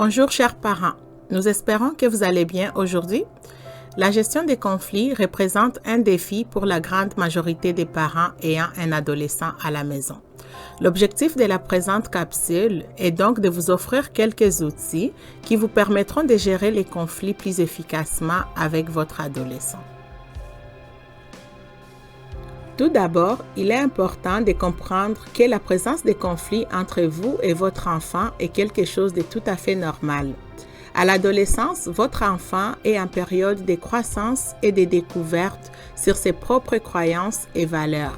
Bonjour chers parents, nous espérons que vous allez bien aujourd'hui. La gestion des conflits représente un défi pour la grande majorité des parents ayant un adolescent à la maison. L'objectif de la présente capsule est donc de vous offrir quelques outils qui vous permettront de gérer les conflits plus efficacement avec votre adolescent. Tout d'abord, il est important de comprendre que la présence de conflits entre vous et votre enfant est quelque chose de tout à fait normal. À l'adolescence, votre enfant est en période de croissance et de découverte sur ses propres croyances et valeurs.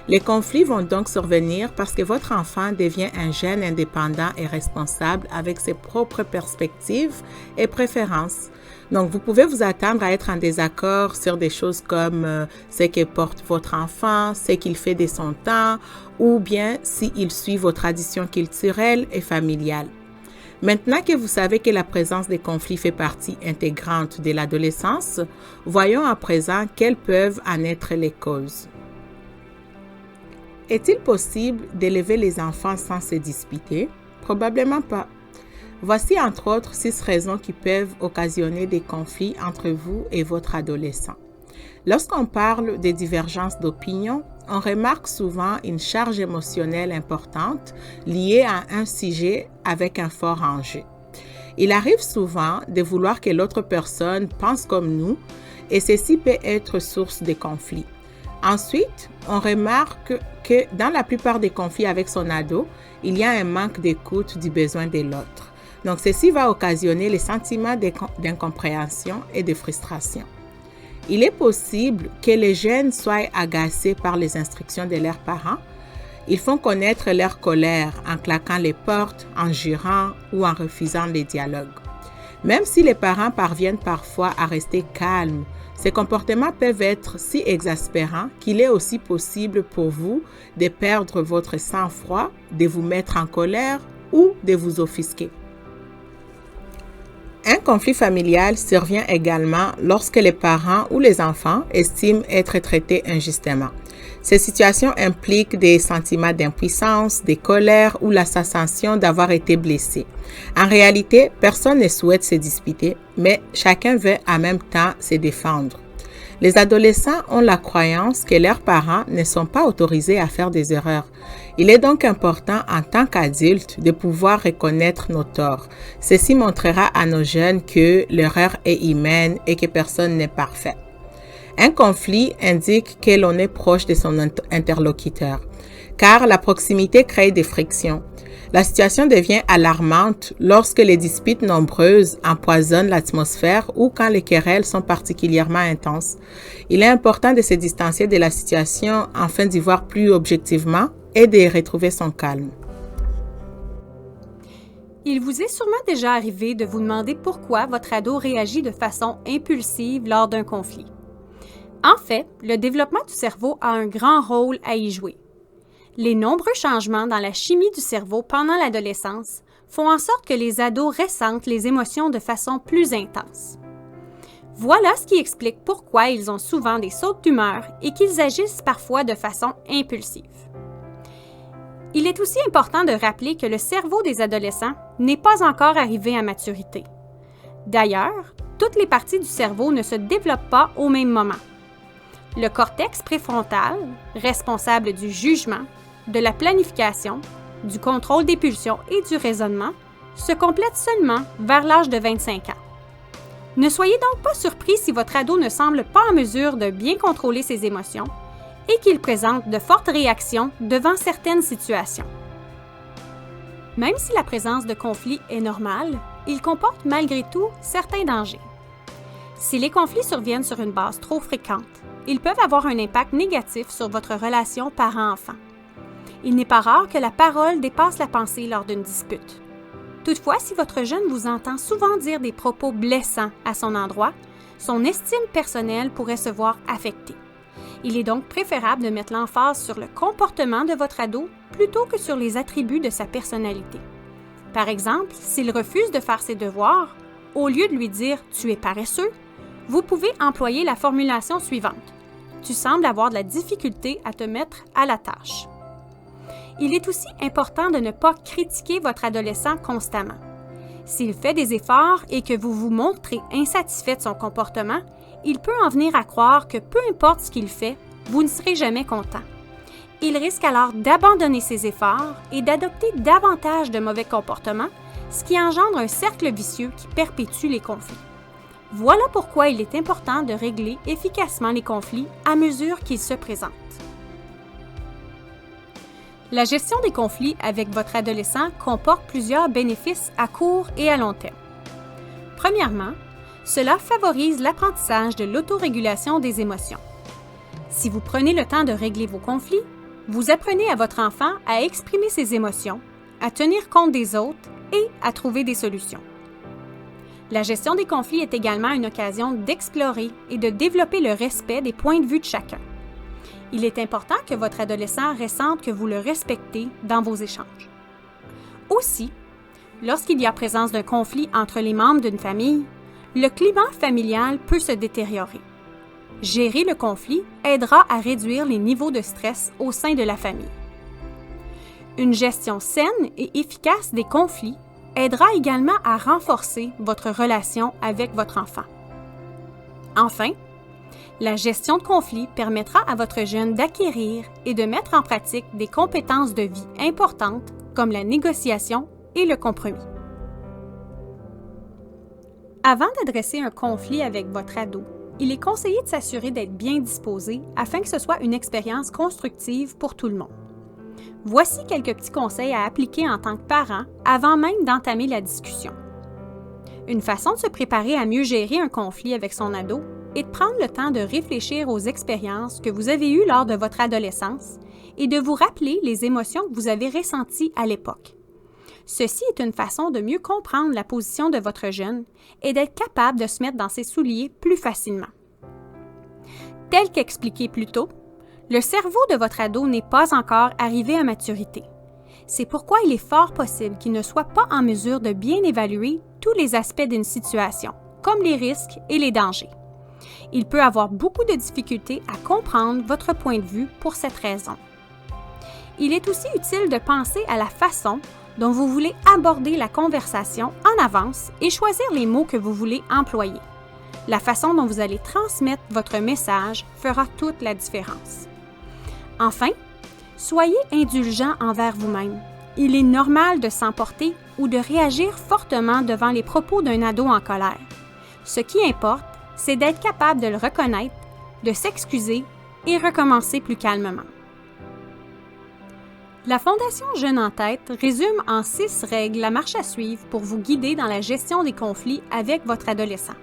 Les conflits vont donc survenir parce que votre enfant devient un jeune indépendant et responsable avec ses propres perspectives et préférences. Donc, vous pouvez vous attendre à être en désaccord sur des choses comme ce que porte votre enfant, ce qu'il fait de son temps, ou bien s'il suit vos traditions culturelles et familiales. Maintenant que vous savez que la présence des conflits fait partie intégrante de l'adolescence, voyons à présent quelles peuvent en être les causes. Est-il possible d'élever les enfants sans se disputer? Probablement pas. Voici entre autres 6 raisons qui peuvent occasionner des conflits entre vous et votre adolescent. Lorsqu'on parle des divergences d'opinion, on remarque souvent une charge émotionnelle importante liée à un sujet avec un fort enjeu. Il arrive souvent de vouloir que l'autre personne pense comme nous et ceci peut être source de conflits. Ensuite, on remarque que dans la plupart des conflits avec son ado, il y a un manque d'écoute du besoin de l'autre. Donc, ceci va occasionner les sentiments d'incompréhension et de frustration. Il est possible que les jeunes soient agacés par les instructions de leurs parents. Ils font connaître leur colère en claquant les portes, en jurant ou en refusant les dialogues. Même si les parents parviennent parfois à rester calmes, ces comportements peuvent être si exaspérants qu'il est aussi possible pour vous de perdre votre sang-froid, de vous mettre en colère ou de vous offusquer. Un conflit familial survient également lorsque les parents ou les enfants estiment être traités injustement. Ces situations impliquent des sentiments d'impuissance, de colère ou la sensation d'avoir été blessé. En réalité, personne ne souhaite se disputer, mais chacun veut en même temps se défendre. Les adolescents ont la croyance que leurs parents ne sont pas autorisés à faire des erreurs. Il est donc important en tant qu'adultes de pouvoir reconnaître nos torts. Ceci montrera à nos jeunes que l'erreur est humaine et que personne n'est parfait. Un conflit indique que l'on est proche de son interlocuteur, car la proximité crée des frictions. La situation devient alarmante lorsque les disputes nombreuses empoisonnent l'atmosphère ou quand les querelles sont particulièrement intenses. Il est important de se distancer de la situation afin d'y voir plus objectivement et de retrouver son calme. Il vous est sûrement déjà arrivé de vous demander pourquoi votre ado réagit de façon impulsive lors d'un conflit. En fait, le développement du cerveau a un grand rôle à y jouer. Les nombreux changements dans la chimie du cerveau pendant l'adolescence font en sorte que les ados ressentent les émotions de façon plus intense. Voilà ce qui explique pourquoi ils ont souvent des sautes d'humeur et qu'ils agissent parfois de façon impulsive. Il est aussi important de rappeler que le cerveau des adolescents n'est pas encore arrivé à maturité. D'ailleurs, toutes les parties du cerveau ne se développent pas au même moment. Le cortex préfrontal, responsable du jugement, de la planification, du contrôle des pulsions et du raisonnement, se complète seulement vers l'âge de 25 ans. Ne soyez donc pas surpris si votre ado ne semble pas en mesure de bien contrôler ses émotions et qu'il présente de fortes réactions devant certaines situations. Même si la présence de conflits est normale, il comporte malgré tout certains dangers. Si les conflits surviennent sur une base trop fréquente, ils peuvent avoir un impact négatif sur votre relation parent-enfant. Il n'est pas rare que la parole dépasse la pensée lors d'une dispute. Toutefois, si votre jeune vous entend souvent dire des propos blessants à son endroit, son estime personnelle pourrait se voir affectée. Il est donc préférable de mettre l'emphase sur le comportement de votre ado plutôt que sur les attributs de sa personnalité. Par exemple, s'il refuse de faire ses devoirs, au lieu de lui dire « tu es paresseux », vous pouvez employer la formulation suivante. « Tu sembles avoir de la difficulté à te mettre à la tâche ». Il est aussi important de ne pas critiquer votre adolescent constamment. S'il fait des efforts et que vous vous montrez insatisfait de son comportement, il peut en venir à croire que peu importe ce qu'il fait, vous ne serez jamais content. Il risque alors d'abandonner ses efforts et d'adopter davantage de mauvais comportements, ce qui engendre un cercle vicieux qui perpétue les conflits. Voilà pourquoi il est important de régler efficacement les conflits à mesure qu'ils se présentent. La gestion des conflits avec votre adolescent comporte plusieurs bénéfices à court et à long terme. Premièrement, cela favorise l'apprentissage de l'autorégulation des émotions. Si vous prenez le temps de régler vos conflits, vous apprenez à votre enfant à exprimer ses émotions, à tenir compte des autres et à trouver des solutions. La gestion des conflits est également une occasion d'explorer et de développer le respect des points de vue de chacun. Il est important que votre adolescent ressente que vous le respectez dans vos échanges. Aussi, lorsqu'il y a présence d'un conflit entre les membres d'une famille, le climat familial peut se détériorer. Gérer le conflit aidera à réduire les niveaux de stress au sein de la famille. Une gestion saine et efficace des conflits aidera également à renforcer votre relation avec votre enfant. Enfin, la gestion de conflits permettra à votre jeune d'acquérir et de mettre en pratique des compétences de vie importantes comme la négociation et le compromis. Avant d'adresser un conflit avec votre ado, il est conseillé de s'assurer d'être bien disposé afin que ce soit une expérience constructive pour tout le monde. Voici quelques petits conseils à appliquer en tant que parent avant même d'entamer la discussion. Une façon de se préparer à mieux gérer un conflit avec son ado est de prendre le temps de réfléchir aux expériences que vous avez eues lors de votre adolescence et de vous rappeler les émotions que vous avez ressenties à l'époque. Ceci est une façon de mieux comprendre la position de votre jeune et d'être capable de se mettre dans ses souliers plus facilement. Tel qu'expliqué plus tôt, le cerveau de votre ado n'est pas encore arrivé à maturité. C'est pourquoi il est fort possible qu'il ne soit pas en mesure de bien évaluer tous les aspects d'une situation, comme les risques et les dangers. Il peut avoir beaucoup de difficultés à comprendre votre point de vue pour cette raison. Il est aussi utile de penser à la façon dont vous voulez aborder la conversation en avance et choisir les mots que vous voulez employer. La façon dont vous allez transmettre votre message fera toute la différence. Enfin, soyez indulgent envers vous-même. Il est normal de s'emporter ou de réagir fortement devant les propos d'un ado en colère. Ce qui importe, c'est d'être capable de le reconnaître, de s'excuser et recommencer plus calmement. La Fondation Jeunes en Tête résume en 6 règles la marche à suivre pour vous guider dans la gestion des conflits avec votre adolescent.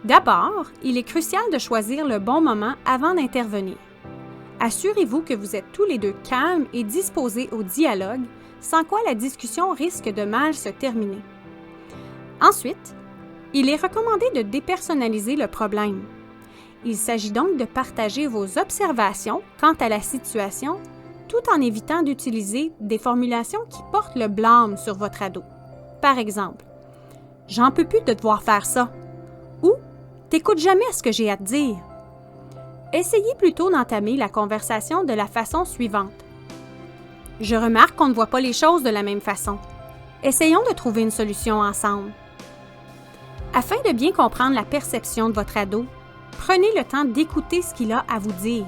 D'abord, il est crucial de choisir le bon moment avant d'intervenir. Assurez-vous que vous êtes tous les deux calmes et disposés au dialogue, sans quoi la discussion risque de mal se terminer. Ensuite, il est recommandé de dépersonnaliser le problème. Il s'agit donc de partager vos observations quant à la situation, tout en évitant d'utiliser des formulations qui portent le blâme sur votre ado. Par exemple, « J'en peux plus de devoir faire ça » ou « T'écoutes jamais ce que j'ai à te dire ». Essayez plutôt d'entamer la conversation de la façon suivante. « Je remarque qu'on ne voit pas les choses de la même façon. Essayons de trouver une solution ensemble. » Afin de bien comprendre la perception de votre ado, prenez le temps d'écouter ce qu'il a à vous dire.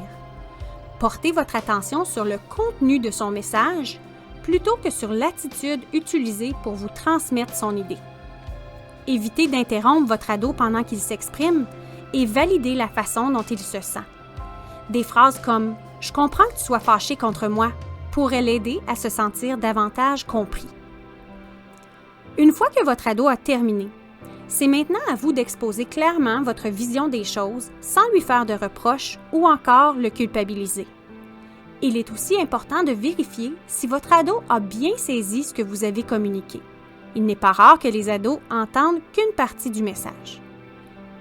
Portez votre attention sur le contenu de son message plutôt que sur l'attitude utilisée pour vous transmettre son idée. Évitez d'interrompre votre ado pendant qu'il s'exprime et validez la façon dont il se sent. Des phrases comme « Je comprends que tu sois fâché contre moi » pourraient l'aider à se sentir davantage compris. Une fois que votre ado a terminé, c'est maintenant à vous d'exposer clairement votre vision des choses sans lui faire de reproches ou encore le culpabiliser. Il est aussi important de vérifier si votre ado a bien saisi ce que vous avez communiqué. Il n'est pas rare que les ados entendent qu'une partie du message.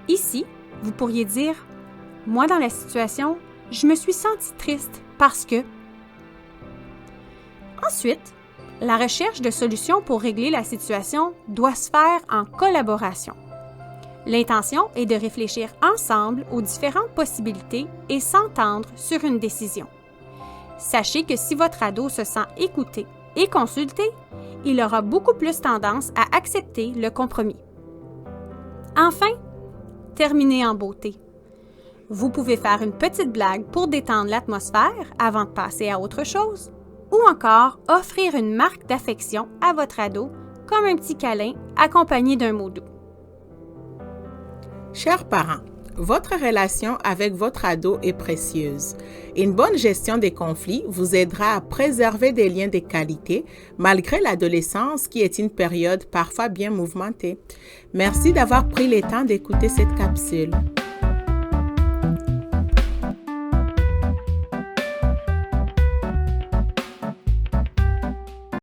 Ici, vous pourriez dire « Moi, dans la situation, je me suis sentie triste parce que… » Ensuite, la recherche de solutions pour régler la situation doit se faire en collaboration. L'intention est de réfléchir ensemble aux différentes possibilités et s'entendre sur une décision. Sachez que si votre ado se sent écouté et consulté, il aura beaucoup plus tendance à accepter le compromis. Enfin, terminez en beauté. Vous pouvez faire une petite blague pour détendre l'atmosphère avant de passer à autre chose, ou encore offrir une marque d'affection à votre ado, comme un petit câlin accompagné d'un mot doux. Chers parents, votre relation avec votre ado est précieuse. Une bonne gestion des conflits vous aidera à préserver des liens de qualité malgré l'adolescence qui est une période parfois bien mouvementée. Merci d'avoir pris le temps d'écouter cette capsule.